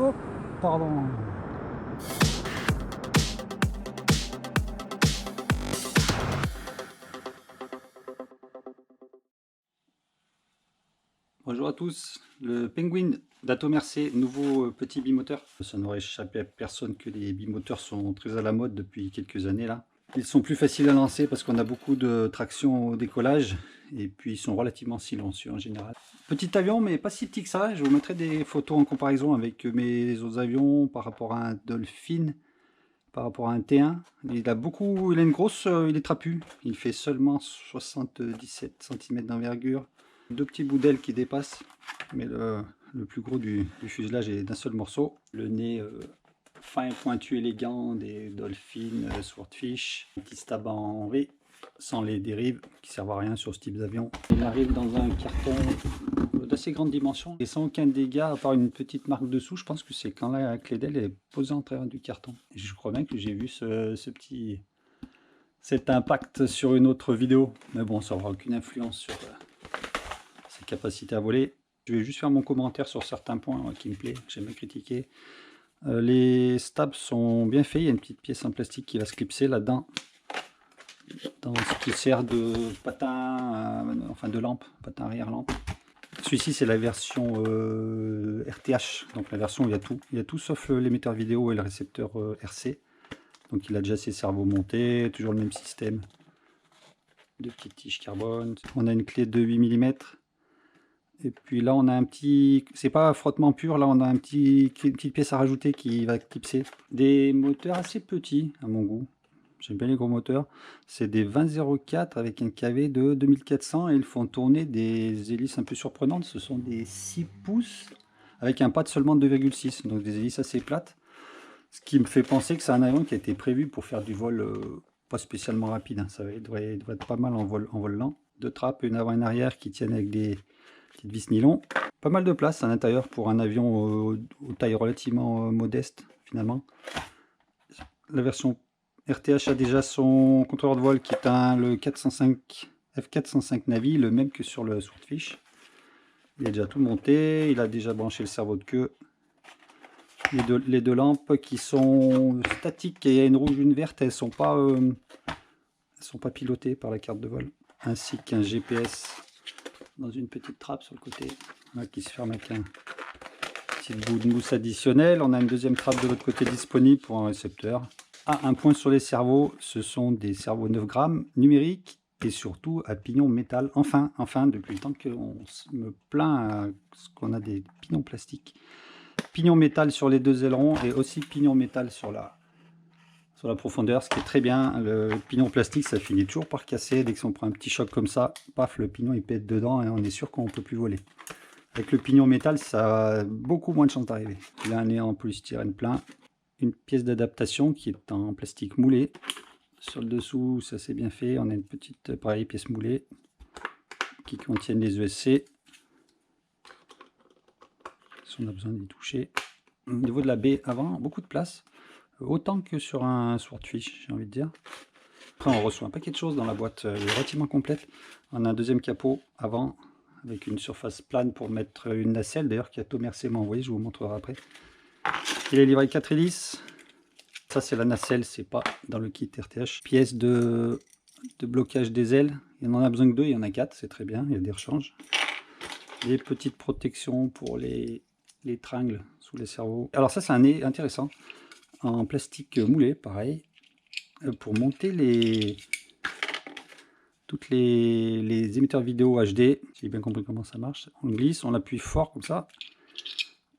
Oh, pardon. Bonjour à tous, le Penguin d'Atomercé, nouveau petit bimoteur. Ça n'aurait échappé à personne que les bimoteurs sont très à la mode depuis quelques années là. Ils sont plus faciles à lancer parce qu'on a beaucoup de traction au décollage et puis ils sont relativement silencieux en général. Petit avion mais pas si petit que ça, je vous mettrai des photos en comparaison avec mes autres avions par rapport à un Dolphin, par rapport à un T1. Il a une grosse, il est trapu, il fait seulement 77 cm d'envergure. Deux petits bouts d'ailes qui dépassent, mais le plus gros du fuselage est d'un seul morceau. Le nez fin, pointu, élégant des Dolphin, Swordfish, un petit stab en V, sans les dérives qui servent à rien sur ce type d'avion. Il arrive dans un carton d'assez grande dimension et sans aucun dégât à part une petite marque dessous. Je pense que c'est quand la clé d'aile est posée en travers du carton. Et je crois bien que j'ai vu cet impact sur une autre vidéo, mais bon, ça n'aura aucune influence sur ses capacités à voler. Je vais juste faire mon commentaire sur certains points qui me plaît, que j'aime bien critiquer. Les stabs sont bien faits, il y a une petite pièce en plastique qui va se clipser là-dedans, dans ce qui sert de patin, enfin de lampe, patin arrière lampe. Celui-ci c'est la version RTH, donc la version où il y a tout sauf l'émetteur vidéo et le récepteur RC. Donc il a déjà ses cerveaux montés, toujours le même système. Deux petites tiges carbone. On a une clé de 8 mm. Et puis là on a un petit, c'est pas frottement pur, là on a une petite pièce à rajouter qui va clipser. Des moteurs assez petits à mon goût, j'aime bien les gros moteurs. C'est des 2004 avec un KV de 2400 et ils font tourner des hélices un peu surprenantes. Ce sont des 6 pouces avec un pad seulement de 2,6, donc des hélices assez plates. Ce qui me fait penser que c'est un avion qui a été prévu pour faire du vol pas spécialement rapide, hein. Ça devrait être pas mal en vol lent. Deux trappes, une avant et une arrière qui tiennent avec des petite vis nylon. Pas mal de place à l'intérieur pour un avion aux tailles relativement modeste finalement. La version RTH a déjà son contrôleur de vol qui est le 405 F405 Navi, le même que sur le Swordfish. Il est déjà tout monté, il a déjà branché le cerveau de queue. Les deux lampes qui sont statiques et il y a une rouge et une verte, elles sont pas pilotées par la carte de vol. Ainsi qu'un GPS dans une petite trappe sur le côté, là, qui se ferme avec un petit bout de mousse additionnel. On a une deuxième trappe de l'autre côté disponible pour un récepteur. Ah, un point sur les cerveaux, ce sont des cerveaux 9 grammes numériques et surtout à pignon métal. Enfin, depuis le temps qu'on me plaint qu'on a des pignons plastiques. Pignon métal sur les deux ailerons et aussi pignon métal sur la profondeur, ce qui est très bien. Le pignon plastique, ça finit toujours par casser. Dès qu'on prend un petit choc comme ça, paf, le pignon il pète dedans et on est sûr qu'on ne peut plus voler. Avec le pignon métal, ça a beaucoup moins de chances d'arriver. Il a un nez en polystyrène plein, une pièce d'adaptation qui est en plastique moulé. Sur le dessous, ça c'est bien fait. On a une petite, pareil, pièce moulée qui contiennent les ESC. Si on a besoin d'y toucher. Au niveau de la baie avant, beaucoup de place. Autant que sur un Swordfish, j'ai envie de dire. Après, on reçoit un paquet de choses dans la boîte, elle est relativement complète. On a un deuxième capot avant, avec une surface plane pour mettre une nacelle, d'ailleurs, qui a Atomercé m'a envoyé, je vous montrerai après. Il est livré 4 hélices. Ça, c'est la nacelle, c'est pas dans le kit RTH. Pièce de blocage des ailes. Il en a besoin que 2, il y en a 4, c'est très bien, il y a des rechanges. Des petites protections pour les tringles sous les cerveaux. Alors ça, c'est un nez intéressant. En plastique moulé, pareil, pour monter toutes les émetteurs vidéo HD. J'ai bien compris comment ça marche. On glisse, on appuie fort comme ça.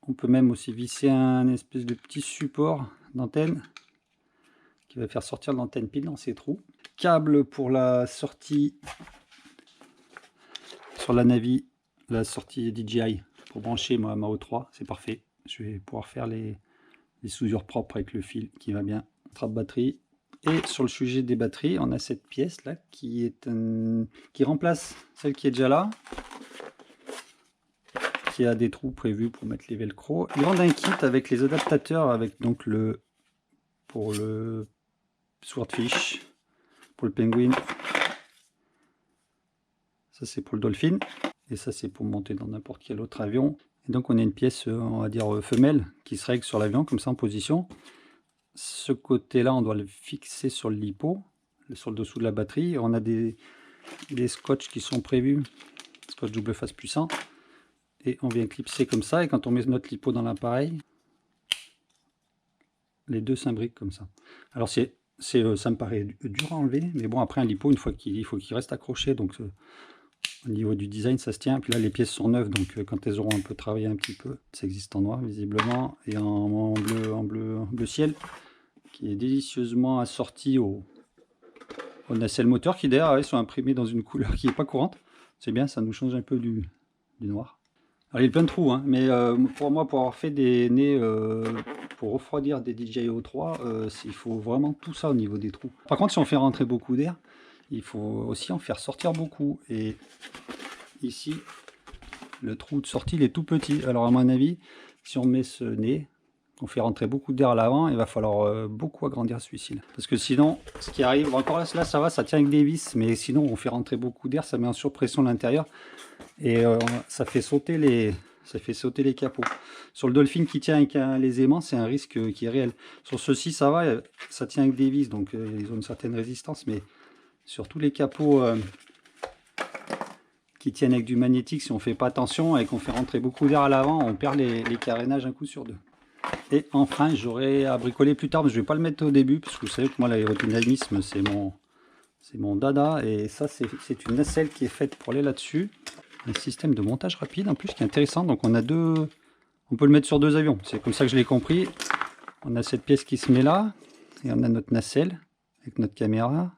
On peut même aussi visser un espèce de petit support d'antenne qui va faire sortir l'antenne pile dans ces trous. Câble pour la sortie sur la Navi, la sortie DJI pour brancher ma O3, c'est parfait. Je vais pouvoir faire les soudures propres avec le fil qui va bien. Trappe batterie. Et sur le sujet des batteries, on a cette pièce là qui remplace celle qui est déjà là, qui a des trous prévus pour mettre les velcro. Ils vendent un kit avec les adaptateurs, avec donc pour le Swordfish, pour le Penguin, ça c'est pour le Dolphin, et ça c'est pour monter dans n'importe quel autre avion. Et donc on a une pièce, on va dire femelle, qui se règle sur l'avion, comme ça en position. Ce côté-là, on doit le fixer sur le lipo, sur le dessous de la batterie. On a des scotch qui sont prévus, scotch double face puissant. Et on vient clipser comme ça, et quand on met notre lipo dans l'appareil, les deux s'imbriquent comme ça. Alors ça me paraît dur à enlever, mais bon, après un lipo, une fois il faut qu'il reste accroché, donc au niveau du design ça se tient. Puis là les pièces sont neuves, donc quand elles auront un peu travaillé un petit peu, ça existe en noir visiblement, et en bleu ciel, qui est délicieusement assorti au nacelle moteur, qui d'ailleurs sont imprimés dans une couleur qui n'est pas courante. C'est bien, ça nous change un peu du noir. Alors il y a plein de trous, hein, mais pour moi, pour avoir fait des nez pour refroidir des DJI 3, il faut vraiment tout ça au niveau des trous. Par contre, si on fait rentrer beaucoup d'air, il faut aussi en faire sortir beaucoup. Et ici, le trou de sortie il est tout petit. Alors à mon avis, si on met ce nez, on fait rentrer beaucoup d'air à l'avant, il va falloir beaucoup agrandir celui-ci. Parce que sinon, ce qui arrive, encore là ça va, ça tient avec des vis, mais sinon on fait rentrer beaucoup d'air, ça met en surpression l'intérieur. Et ça fait sauter les capots. Sur le Dolphin qui tient avec les aimants, c'est un risque qui est réel. Sur ceux-ci, ça va, ça tient avec des vis, donc ils ont une certaine résistance. Mais sur tous les capots qui tiennent avec du magnétique, si on ne fait pas attention et qu'on fait rentrer beaucoup d'air à l'avant, on perd les carénages un coup sur deux. Et enfin, j'aurai à bricoler plus tard, mais je ne vais pas le mettre au début, parce que vous savez que moi, l'aérodynamisme, c'est mon dada. Et ça, c'est une nacelle qui est faite pour aller là-dessus. Un système de montage rapide en plus qui est intéressant. Donc on peut le mettre sur deux avions, c'est comme ça que je l'ai compris. On a cette pièce qui se met là et on a notre nacelle avec notre caméra,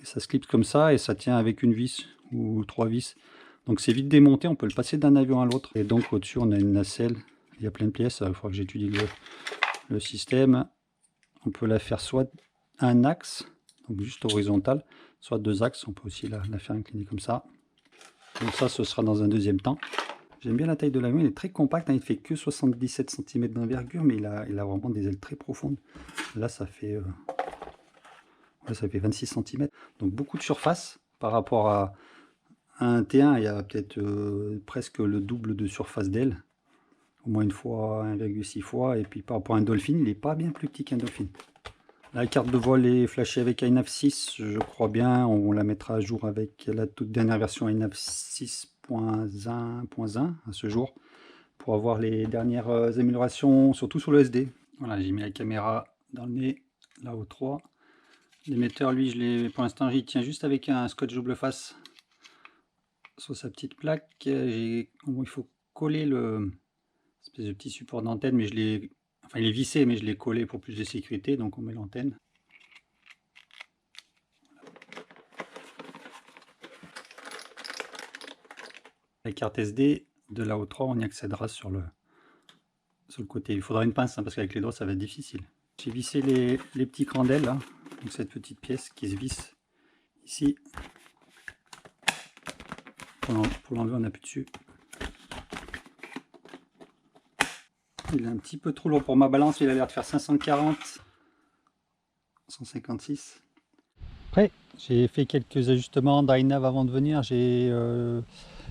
et ça se clipse comme ça et ça tient avec une vis ou trois vis, donc c'est vite démonté, on peut le passer d'un avion à l'autre. Et donc au dessus on a une nacelle, il y a plein de pièces, il faudra que j'étudie le système. On peut la faire soit un axe, donc juste horizontal, soit deux axes, on peut aussi la faire incliner comme ça. Donc ça, ce sera dans un deuxième temps. J'aime bien la taille de l'avion, il est très compact, hein, il fait que 77 cm d'envergure, mais il a vraiment des ailes très profondes. Là, ça fait 26 cm, donc beaucoup de surface par rapport à un T1, il y a peut-être presque le double de surface d'aile, au moins une fois, 1,6 fois, et puis par rapport à un Dolphin, il n'est pas bien plus petit qu'un Dolphin. La carte de vol est flashée avec iNav 6, je crois bien. On la mettra à jour avec la toute dernière version iNav 6.1 à ce jour, pour avoir les dernières améliorations, surtout sur le SD. Voilà, j'ai mis la caméra dans le nez, là au 3. L'émetteur, lui, pour l'instant, j'y tiens juste avec un scotch double face sur sa petite plaque. Il faut coller le espèce de petit support d'antenne, mais il est vissé, mais je l'ai collé pour plus de sécurité, donc on met l'antenne. La carte SD de la O3, on y accédera sur le côté. Il faudra une pince, hein, parce qu'avec les doigts, ça va être difficile. J'ai vissé les petits crans d'aile, hein, donc cette petite pièce qui se visse ici. Pour l'enlever, on appuie dessus. Il est un petit peu trop lourd pour ma balance, il a l'air de faire 540, 156. Après, j'ai fait quelques ajustements d'iNav avant de venir. J'ai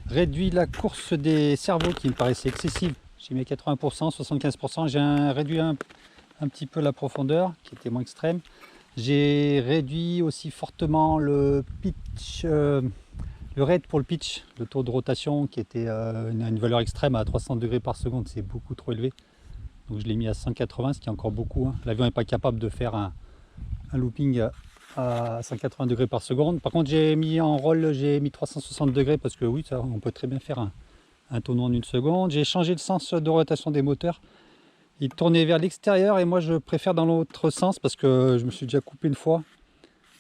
réduit la course des cerveaux qui me paraissait excessive. J'ai mis 80%, 75%. J'ai réduit un petit peu la profondeur qui était moins extrême. J'ai réduit aussi fortement le pitch, le rate pour le pitch, le taux de rotation qui était une valeur extrême à 300 degrés par seconde, c'est beaucoup trop élevé. Donc je l'ai mis à 180, ce qui est encore beaucoup, hein. L'avion n'est pas capable de faire un looping à 180 degrés par seconde. Par contre, j'ai mis en roll, j'ai mis 360 degrés parce que oui, ça, on peut très bien faire un tournant en une seconde. J'ai changé le sens de rotation des moteurs. Ils tournaient vers l'extérieur et moi je préfère dans l'autre sens parce que je me suis déjà coupé une fois.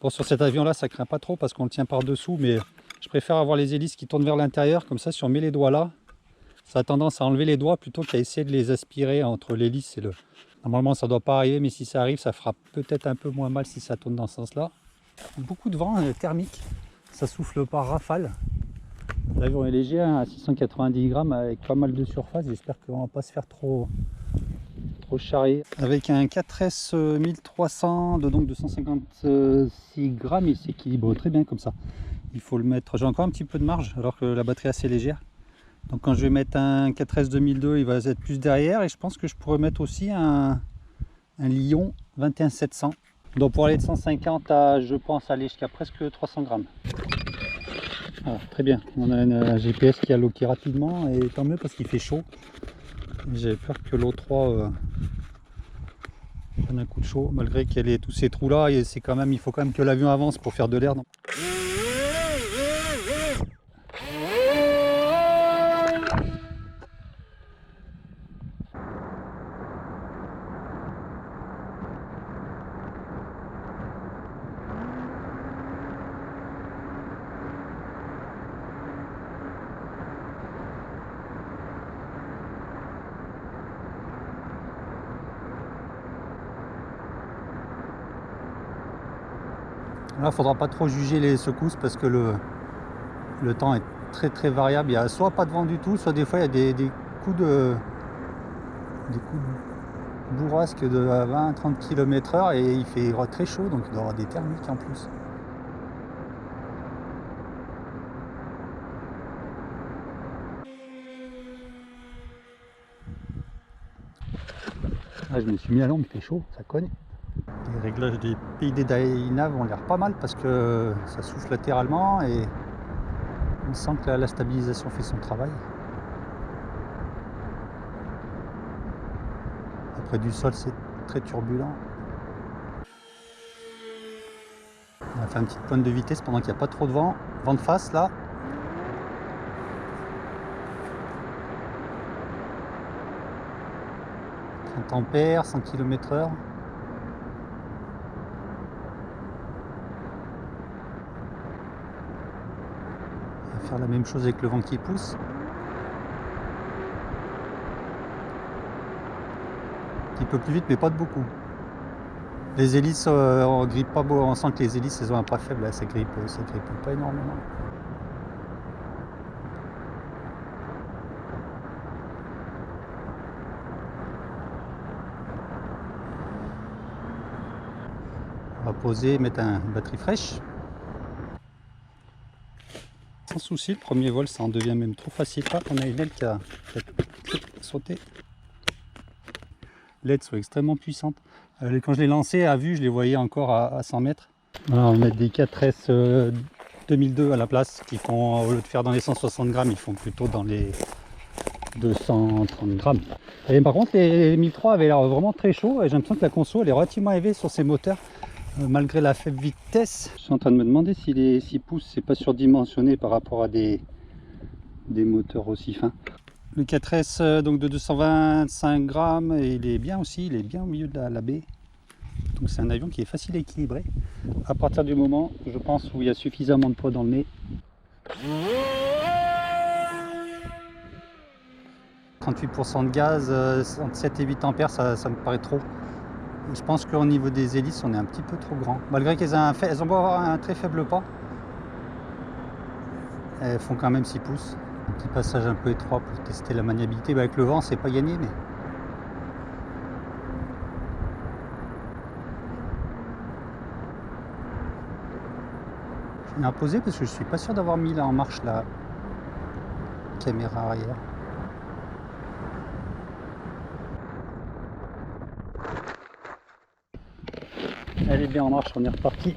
Bon, sur cet avion là ça craint pas trop parce qu'on le tient par dessous, mais je préfère avoir les hélices qui tournent vers l'intérieur, comme ça si on met les doigts là, ça a tendance à enlever les doigts plutôt qu'à essayer de les aspirer entre l'hélice et le... Normalement ça ne doit pas arriver, mais si ça arrive ça fera peut-être un peu moins mal si ça tourne dans ce sens là. Beaucoup de vent thermique, ça souffle par rafale. L'avion est léger, hein, à 690 grammes avec pas mal de surface, j'espère qu'on ne va pas se faire trop charré. Avec un 4S 1300 de 256 grammes, il s'équilibre très bien comme ça. Il faut le mettre, j'ai encore un petit peu de marge alors que la batterie est assez légère. Donc quand je vais mettre un 4S 2002, il va être plus derrière, et je pense que je pourrais mettre aussi un Lion 21700. Donc pour aller de 150 à, je pense, aller jusqu'à presque 300 grammes. Voilà, très bien, on a un GPS qui a loqué rapidement, et tant mieux parce qu'il fait chaud. J'avais peur que l'O3 prenne un coup de chaud, malgré qu'elle ait tous ces trous là, et c'est quand même, il faut quand même que l'avion avance pour faire de l'air. Là, il ne faudra pas trop juger les secousses parce que le temps est très variable. Il y a soit pas de vent du tout, soit des fois il y a des coups de bourrasque de 20-30 km/h, et il fait très chaud, donc il doit y avoir des thermiques en plus. Là, je me suis mis à l'ombre, il fait chaud, ça cogne. Les réglages des PID Dynav ont l'air pas mal parce que ça souffle latéralement, et on sent que la stabilisation fait son travail. Après du sol, c'est très turbulent. On a fait une petite pointe de vitesse pendant qu'il n'y a pas trop de vent. Vent de face là. 30 ampères, 100 km/h. On va faire la même chose avec le vent qui pousse. Un petit peu plus vite, mais pas de beaucoup. Les hélices, on grippe pas beau, on sent que les hélices elles ont un pas faible, là, ça grippe pas énormément. On va poser, mettre une batterie fraîche. Sans souci, le premier vol ça en devient même trop facile. Là, on a une aile qui a sauté. Les LED sont extrêmement puissantes. Quand je l'ai lancé à vue, je les voyais encore à 100 mètres. Voilà, on va mettre des 4S 2002 à la place, qui font, au lieu de faire dans les 160 grammes, ils font plutôt dans les 230 grammes. Et par contre, les 1003 avaient l'air vraiment très chaud, et j'ai l'impression que la conso elle est relativement élevée sur ces moteurs, malgré la faible vitesse. Je suis en train de me demander si les 6 pouces c'est pas surdimensionné par rapport à des moteurs aussi fins. Le 4S donc de 225 grammes, et il est bien aussi, il est bien au milieu de la baie. Donc c'est un avion qui est facile à équilibrer à partir du moment, je pense, où il y a suffisamment de poids dans le nez. 38% de gaz, entre 7 et 8 ampères, ça me paraît trop. Je pense qu'au niveau des hélices, on est un petit peu trop grand. Malgré qu'elles ont beau avoir un très faible pas, elles font quand même 6 pouces. Un petit passage un peu étroit pour tester la maniabilité. Avec le vent, c'est pas gagné, mais je vais poser parce que je suis pas sûr d'avoir mis là en marche la caméra arrière. Elle est bien en marche, on est reparti.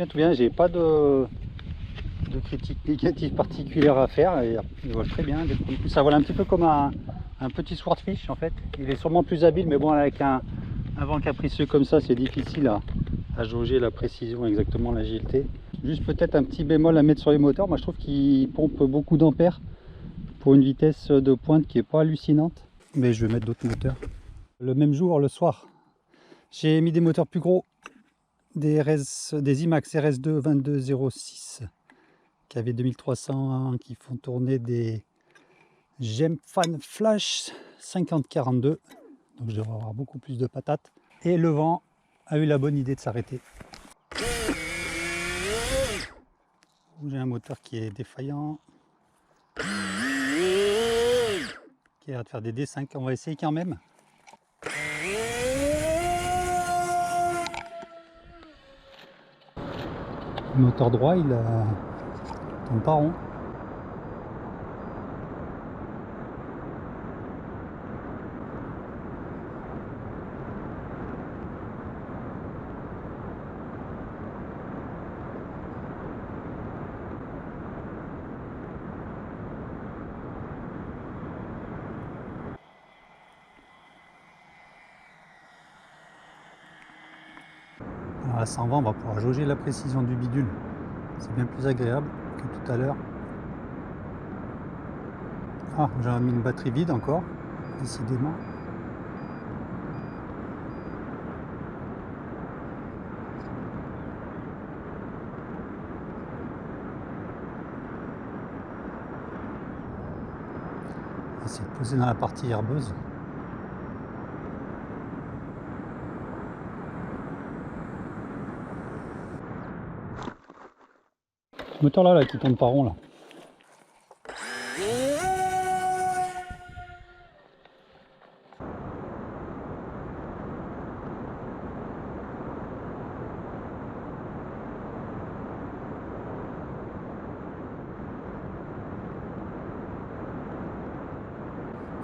Tout bien, j'ai pas de critiques négatives particulières à faire, et il vole très bien. Ça vole un petit peu comme un petit swordfish en fait. Il est sûrement plus habile, mais bon, avec un vent capricieux comme ça, c'est difficile à jauger la précision, exactement l'agilité. Juste peut-être un petit bémol à mettre sur les moteurs, moi je trouve qu'ils pompent beaucoup d'ampères pour une vitesse de pointe qui est pas hallucinante, mais je vais mettre d'autres moteurs. Le même jour, le soir, j'ai mis des moteurs plus gros, des IMAX RS2 2206 qui avaient 2300, qui font tourner des GEM Fan Flash 5042. donc je devrais avoir beaucoup plus de patates. Et le vent a eu la bonne idée de s'arrêter. J'ai un moteur qui est défaillant, qui a l'air de faire des D5. On va essayer quand même. Le moteur droit, il tourne pas rond. Alors là, sans vent, on va pouvoir jauger la précision du bidule. C'est bien plus agréable que tout à l'heure. Ah, j'ai mis une batterie vide encore, décidément. On va essayer de poser dans la partie herbeuse. Ce moteur là qui tourne pas rond là.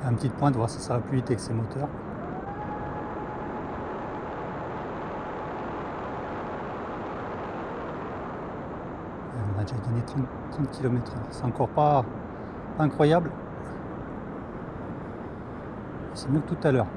Un petit point de voir si ça va plus vite avec ces moteurs. On a déjà gagné 30 km/h. C'est encore pas incroyable. C'est mieux que tout à l'heure.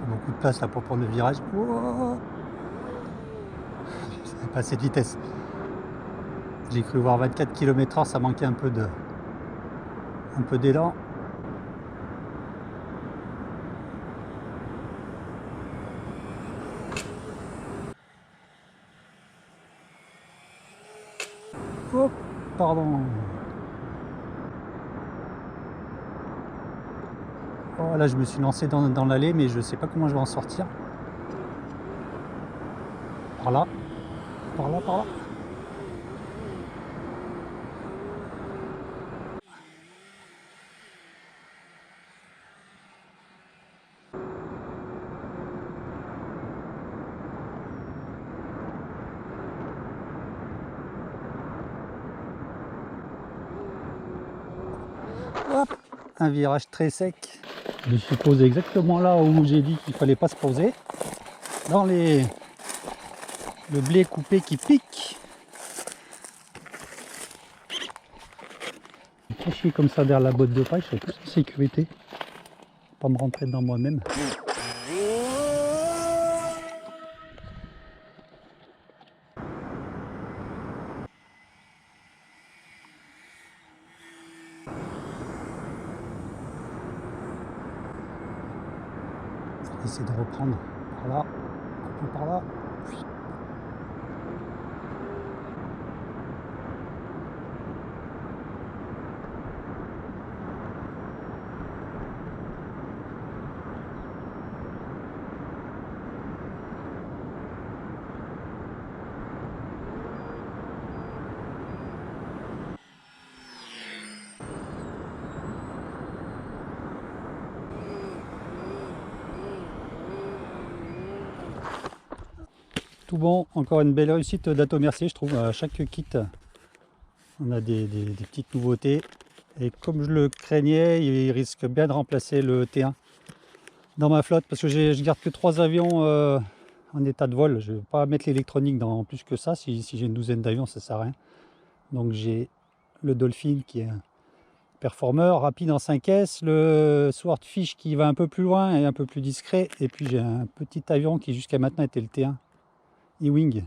Beaucoup de place là pour prendre le virage. Oh, c'est pas assez de vitesse. J'ai cru voir 24 km/h, ça manquait un peu d'élan. Oh, pardon. Oh, là je me suis lancé dans l'allée, mais je sais pas comment je vais en sortir. Par là, par là, par là. Hop, un virage très sec. Je me suis posé exactement là où j'ai dit qu'il fallait pas se poser. Dans le blé coupé qui pique. Caché comme ça derrière la botte de paille, je serai plus en sécurité. Pas me rentrer dedans moi-même. Essayer de reprendre par là, couper par là. Tout bon, encore une belle réussite d'Ato Mercier, je trouve. À chaque kit, on a des petites nouveautés. Et comme je le craignais, il risque bien de remplacer le T1 dans ma flotte, parce que je garde que 3 avions en état de vol. Je ne vais pas mettre l'électronique dans plus que ça. Si j'ai une douzaine d'avions, ça ne sert à rien. Donc j'ai le Dolphin qui est un performeur rapide en 5S, le Swordfish qui va un peu plus loin et un peu plus discret. Et puis j'ai un petit avion qui jusqu'à maintenant était le T1, E-Wing.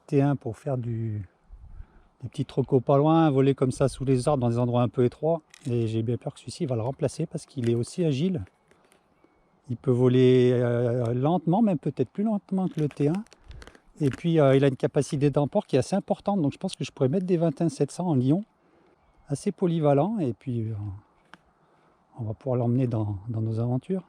T1 pour faire des petits trocos pas loin, voler comme ça sous les arbres dans des endroits un peu étroits. Et j'ai bien peur que celui-ci va le remplacer parce qu'il est aussi agile. Il peut voler lentement, même peut-être plus lentement que le T1. Et puis il a une capacité d'emport qui est assez importante. Donc je pense que je pourrais mettre des 21-700 en Lion. Assez polyvalent. Et puis on va pouvoir l'emmener dans nos aventures.